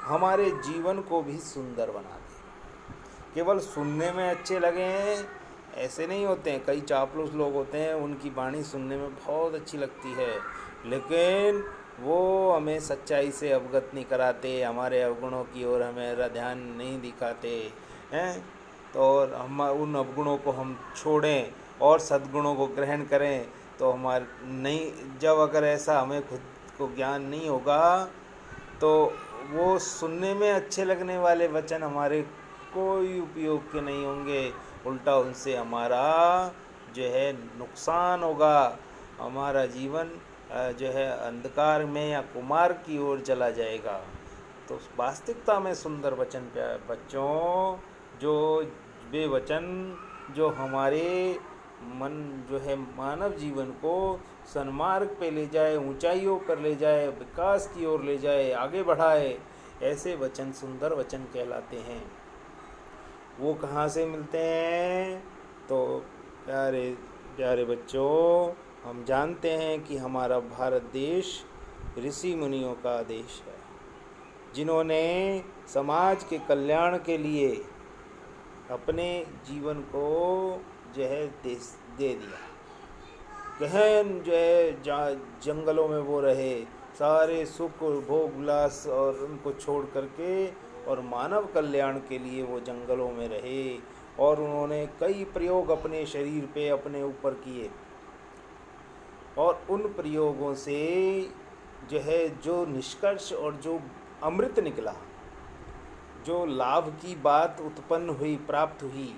हमारे जीवन को भी सुंदर बना दे। केवल सुनने में अच्छे लगे हैं ऐसे नहीं होते हैं। कई चापलूस लोग होते हैं, उनकी वाणी सुनने में बहुत अच्छी लगती है, लेकिन वो हमें सच्चाई से अवगत नहीं कराते, हमारे अवगुणों की ओर हमारा ध्यान नहीं दिखाते हैं। तो और हम उन अवगुणों को हम छोड़ें और सद्गुणों को ग्रहण करें, तो हमारे नहीं, जब अगर ऐसा हमें खुद को ज्ञान नहीं होगा तो वो सुनने में अच्छे लगने वाले वचन हमारे कोई उपयोग के नहीं होंगे। उल्टा उनसे हमारा जो है नुकसान होगा। हमारा जीवन जो है अंधकार में या कुमार की ओर चला जाएगा। तो वास्तविकता में सुंदर वचन बच्चों, जो वे वचन जो हमारे मन जो है मानव जीवन को सन्मार्ग पे ले जाए, ऊंचाइयों पर ले जाए, विकास की ओर ले जाए, आगे बढ़ाए, ऐसे वचन सुंदर वचन कहलाते हैं। वो कहाँ से मिलते हैं? तो प्यारे प्यारे बच्चों, हम जानते हैं कि हमारा भारत देश ऋषि मुनियों का देश है, जिन्होंने समाज के कल्याण के लिए अपने जीवन को जो है दे दिया। गहन जो है जंगलों में वो रहे, सारे सुख भोग विलास और उनको छोड़ करके, और मानव कल्याण के लिए वो जंगलों में रहे, और उन्होंने कई प्रयोग अपने शरीर पे अपने ऊपर किए, और उन प्रयोगों से जो है जो निष्कर्ष और जो अमृत निकला, जो लाभ की बात उत्पन्न हुई, प्राप्त हुई,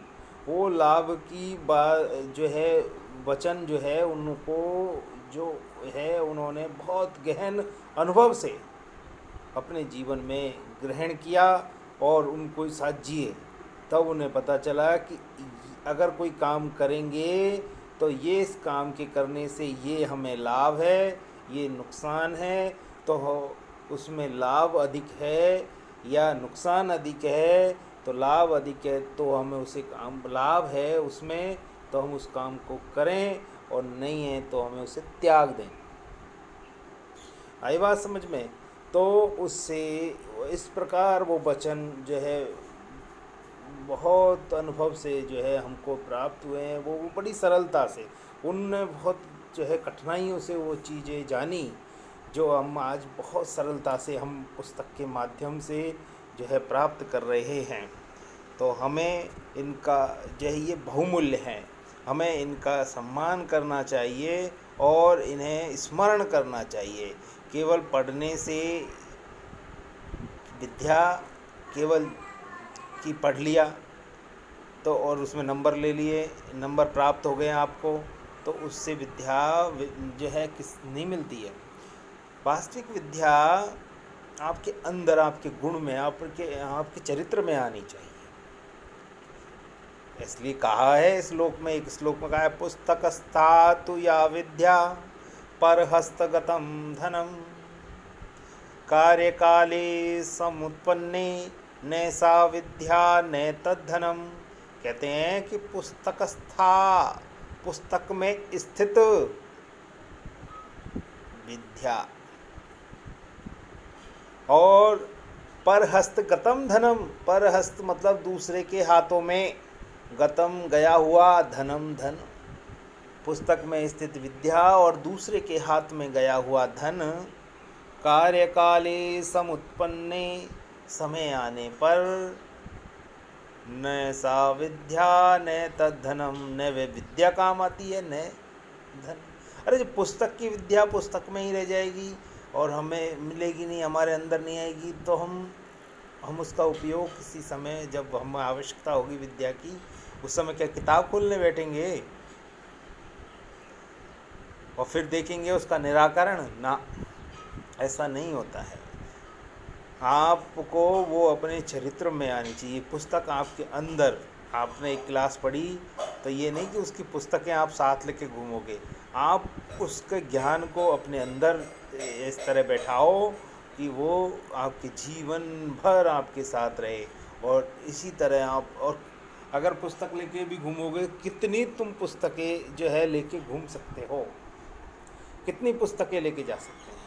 वो लाभ की बात जो है वचन जो है उनको जो है उन्होंने बहुत गहन अनुभव से अपने जीवन में ग्रहण किया और उनको साथ जिए। तब उन्हें पता चला कि अगर कोई काम करेंगे तो ये इस काम के करने से ये हमें लाभ है, ये नुकसान है, तो उसमें लाभ अधिक है या नुकसान अधिक है। तो लाभ अधिक है तो हमें उसे काम, लाभ है उसमें तो हम उस काम को करें, और नहीं है तो हमें उसे त्याग दें। आई बात समझ में? तो उससे इस प्रकार वो वचन जो है बहुत अनुभव से जो है हमको प्राप्त हुए हैं। वो बड़ी सरलता से, उनने बहुत जो है कठिनाइयों से वो चीज़ें जानी, जो हम आज बहुत सरलता से हम पुस्तक के माध्यम से जो है प्राप्त कर रहे हैं। तो हमें इनका जो है ये बहुमूल्य हैं, हमें इनका सम्मान करना चाहिए और इन्हें स्मरण करना चाहिए। केवल पढ़ने से विद्या, केवल कि पढ़ लिया तो और उसमें नंबर ले लिए, नंबर प्राप्त हो गए आपको, तो उससे विद्या जो है किस नहीं मिलती है। वास्तविक विद्या आपके अंदर, आपके गुण में, आपके चरित्र में आनी चाहिए। इसलिए कहा है श्लोक में, एक श्लोक में कहा है, पुस्तकस्थातु या विद्या परहस्तगतम धनम कार्यकाले समुत्पन्ने नैसा विद्या न तद्धनम। कहते हैं कि पुस्तकस्था, पुस्तक में स्थित विद्या, और परहस्त गतम धनम, परहस्त मतलब दूसरे के हाथों में, गतम गया हुआ, धनम धन, पुस्तक में स्थित विद्या और दूसरे के हाथ में गया हुआ धन, कार्यकाले समुत्पन्ने, समय आने पर, न सा विद्या न तद्धनम, न वे विद्या काम आती है न धन। अरे जो पुस्तक की विद्या पुस्तक में ही रह जाएगी और हमें मिलेगी नहीं, हमारे अंदर नहीं आएगी, तो हम उसका उपयोग किसी समय जब हमें आवश्यकता होगी विद्या की, उस समय क्या किताब खोलने बैठेंगे और फिर देखेंगे उसका निराकरण? ना, ऐसा नहीं होता है। आपको वो अपने चरित्र में आनी चाहिए। पुस्तक आपके अंदर, आपने एक क्लास पढ़ी तो ये नहीं कि उसकी पुस्तकें आप साथ लेके घूमोगे, आप उसके ज्ञान को अपने अंदर इस तरह बैठाओ कि वो आपके जीवन भर आपके साथ रहे। और इसी तरह आप, और अगर पुस्तक लेके भी घूमोगे, कितनी तुम पुस्तकें जो है लेके घूम सकते हो, कितनी पुस्तकें लेके जा सकते हैं।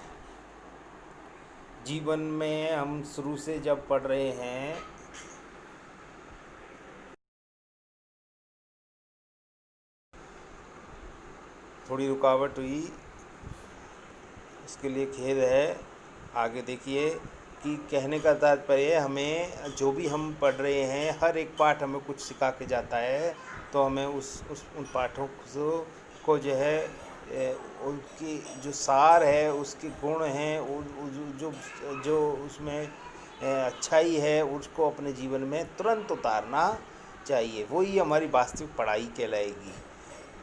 जीवन में हम शुरू से जब पढ़ रहे हैं, थोड़ी रुकावट हुई, उसके लिए खेद है। आगे देखिए कि कहने का तात्पर्य हमें जो भी हम पढ़ रहे हैं, हर एक पाठ हमें कुछ सिखा के जाता है। तो हमें उस उन पाठों को जो है उनकी जो सार है, उसके गुण हैं, जो जो उसमें अच्छाई है, उसको अपने जीवन में तुरंत उतारना चाहिए। वही हमारी वास्तविक पढ़ाई कहलाएगी।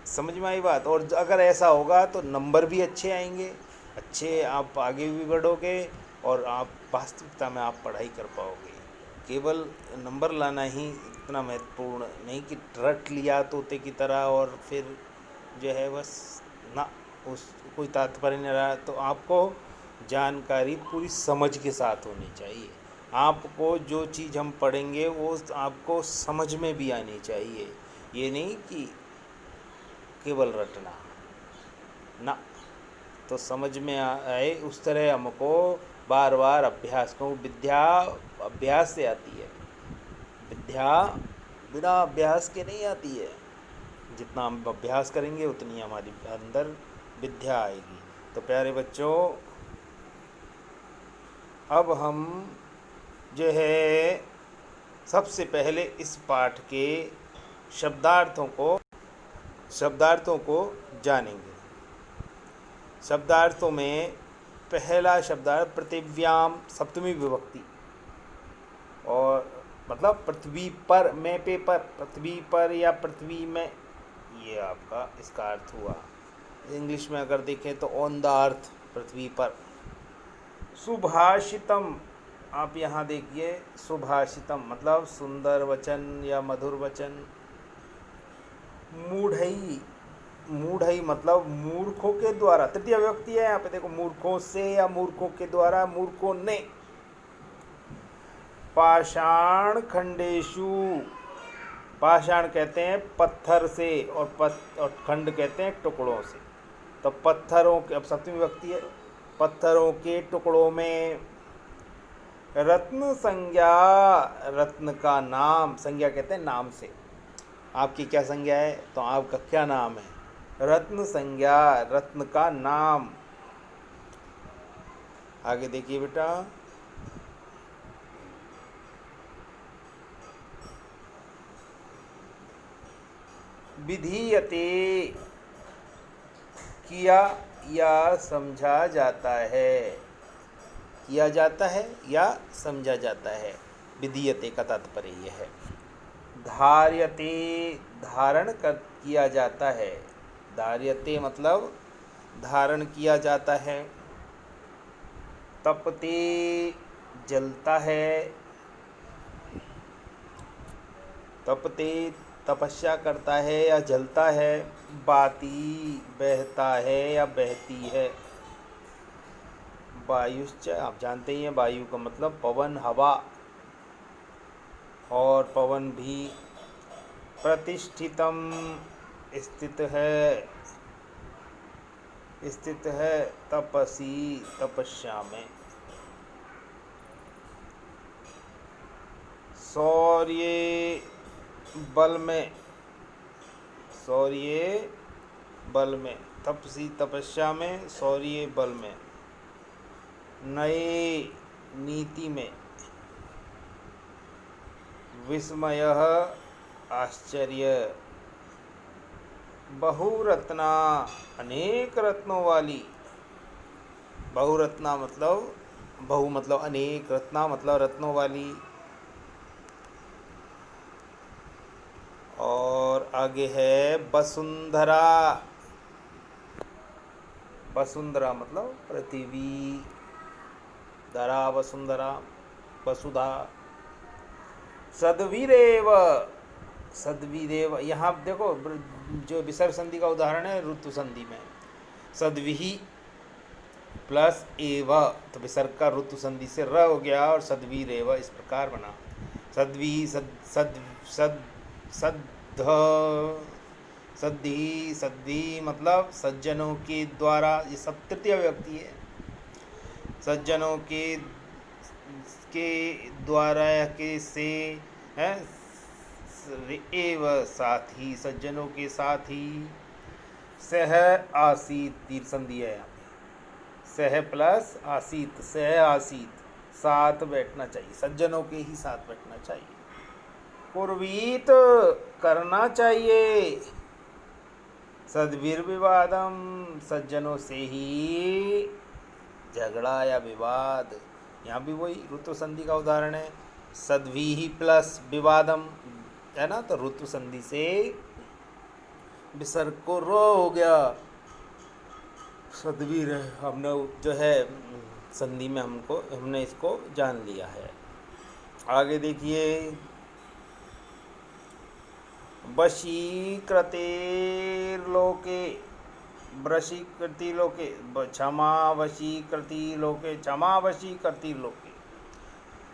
समझ में आई बात? और अगर ऐसा होगा तो नंबर भी अच्छे आएंगे, अच्छे आप आगे भी बढ़ोगे और आप वास्तविकता में आप पढ़ाई कर पाओगे। केवल नंबर लाना ही इतना महत्वपूर्ण नहीं कि रट लिया तोते की तरह और फिर जो है बस ना, उस कोई तात्पर्य नहीं रहा। तो आपको जानकारी पूरी समझ के साथ होनी चाहिए। आपको जो चीज़ हम पढ़ेंगे वो आपको समझ में भी आनी चाहिए, ये नहीं कि केवल रटना ना। तो समझ में आए उस तरह हमको बार बार अभ्यास को, विद्या अभ्यास से आती है, विद्या बिना अभ्यास के नहीं आती है। जितना हम अभ्यास करेंगे उतनी हमारी अंदर विद्या आएगी। तो प्यारे बच्चों, अब हम जो है सबसे पहले इस पाठ के शब्दार्थों को जानेंगे। शब्दार्थों में पहला शब्दार्थ पृथिव्याम, सप्तमी विभक्ति, और मतलब पृथ्वी पर, में पेपर, पृथ्वी पर या पृथ्वी में, ये आपका इसका अर्थ हुआ। इंग्लिश में अगर देखें तो ऑन द अर्थ, पृथ्वी पर। सुभाषितम, आप यहाँ देखिए, सुभाषितम मतलब सुंदर वचन या मधुर वचन। मूढ़ई, मूढ़ई मतलब मूर्खों के द्वारा, तृतीय विभक्ति है यहाँ पे, देखो, मूर्खों से या मूर्खों के द्वारा, मूर्खों ने। पाषाण खंडेशु, पाषाण कहते हैं पत्थर से, और खंड कहते हैं टुकड़ों से। तो पत्थरों के, अब सप्तमी विभक्ति है, पत्थरों के टुकड़ों में। रत्न संज्ञा, रत्न का नाम, संज्ञा कहते हैं नाम से। आपकी क्या संज्ञा है? तो आपका क्या नाम है? रत्न संज्ञा, रत्न का नाम। आगे देखिए बेटा, विधीयते, किया या समझा जाता है, किया जाता है या समझा जाता है, विधीयते का तात्पर्य यह है। धार्यते, धारण कर किया जाता है, धार्यते मतलब धारण किया जाता है। तपते, जलता है, तपते तपस्या करता है या जलता है। बाती, बहता है या बहती है। वायुश्च, आप जानते ही हैं, वायु का मतलब पवन, हवा, और पवन भी। प्रतिष्ठितम, स्थित है, स्थित है। तपसी, तपस्या में। शौर्य, बल में, शौर्य बल में। तपसी तपस्या में, शौर्य बल में। नए, नीति में। विस्मय, आश्चर्य। बहुरत्ना, अनेक रत्नों वाली। बहुरत्ना मतलब, बहु मतलब अनेक, रत्ना मतलब रत्नों वाली। और आगे है वसुंधरा, वसुंधरा मतलब पृथ्वी, धरा, वसुंधरा, वसुधा। सद्वीरेव, सद्वीरेव, यहाँ देखो जो विसर्ग संधि का उदाहरण है ऋतु संधि में, सद्विहि प्लस एव, तो विसर्ग का ऋतु संधि से र हो गया और सद्वीरेव इस प्रकार बना। सद्वी, सद सद सद सद्ध, सद्धि, सद्वी मतलब सज्जनों के द्वारा, ये सब तृतीय विभक्ति है। सज्जनों के के द्वारा या के से है, एव साथ ही, सज्जनों के साथ ही, सह आसीत, तीर संधि है यहाँ पे, सह प्लस आसीत, सह आसीत, साथ बैठना चाहिए, सज्जनों के ही साथ बैठना चाहिए। कुर्वीत करना चाहिए, सद्भिर्विवादम, सज्जनों से ही झगड़ा या विवाद। यहाँ भी वही ऋतु संधि का उदाहरण है, सद्भि ही प्लस विवादम है ना, तो ऋतु संधि से विसर्ग को रो हो गया, सद्वीर हमने जो है संधि में हमने इसको जान लिया है। आगे देखिए, वशीकृतिर्लोके, वशीकृतिर्लोके, क्षमा वशीकृतिर्लोके, क्षमा वशीकृतिर्लोके,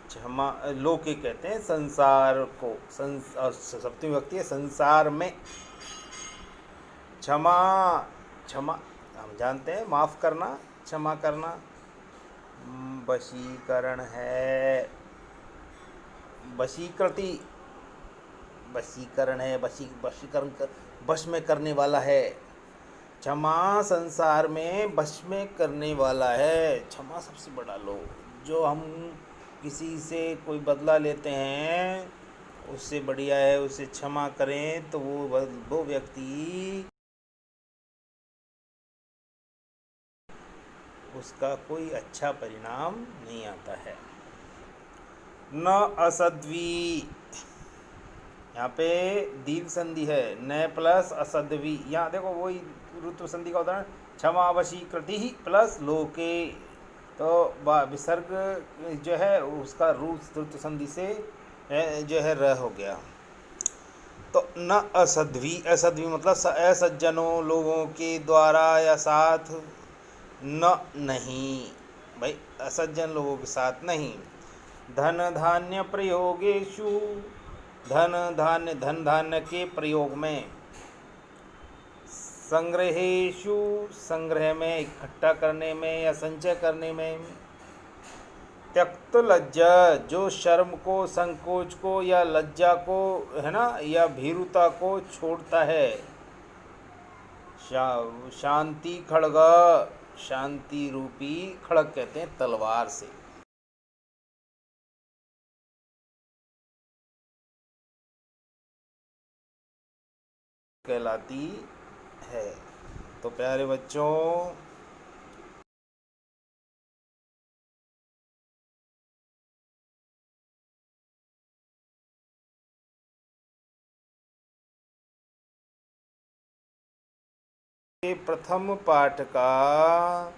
क्षमा लोके कहते हैं संसार को, सप्तमी विभक्ति है, संसार में। क्षमा, क्षमा हम जानते हैं माफ़ करना, क्षमा करना। वशीकरण है, वशीकृति, वशीकरण है, वशीकरण कर, वश में करने वाला है। क्षमा संसार में वश में करने वाला है। क्षमा सबसे बड़ा लो, जो हम किसी से कोई बदला लेते हैं उससे बढ़िया है उसे क्षमा करें, तो वो व्यक्ति, उसका कोई अच्छा परिणाम नहीं आता है। न असद्वी, यहाँ पे दीर्घ संधि है, न प्लस असद्वी, यहाँ देखो वही ऋतु संधि का उदाहरण, क्षमा वशीकृति ही प्लस लोके, तो विसर्ग जो है उसका ऋतु संधि से जो है र हो गया। तो न असद्वी, असद्वी मतलब असज्जनों लोगों के द्वारा या साथ, न नहीं भाई, असज्जन लोगों के साथ नहीं। धन धान्य प्रयोगेषु, धन धान्य, धन धान्य के प्रयोग में, संग्रहेषु, संग्रह में, इकट्ठा करने में या संचय करने में, त्यक्त लज्जा, जो शर्म को, संकोच को या लज्जा को है ना, या भीरुता को छोड़ता है। शांति खड़ग, शांति रूपी खड़ग कहते हैं तलवार से। कहलाती है। तो प्यारे बच्चों, प्रथम पाठ का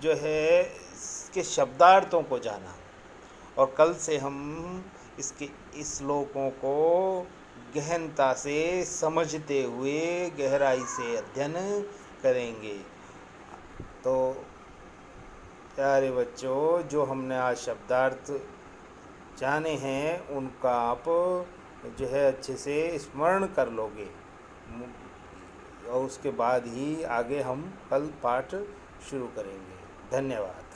जो है इसके शब्दार्थों को जाना, और कल से हम इसके इस श्लोकों को गहनता से समझते हुए गहराई से अध्ययन करेंगे। तो प्यारे बच्चों, जो हमने आज शब्दार्थ जाने हैं उनका आप जो है अच्छे से स्मरण कर लोगे, और उसके बाद ही आगे हम कल पाठ शुरू करेंगे। धन्यवाद।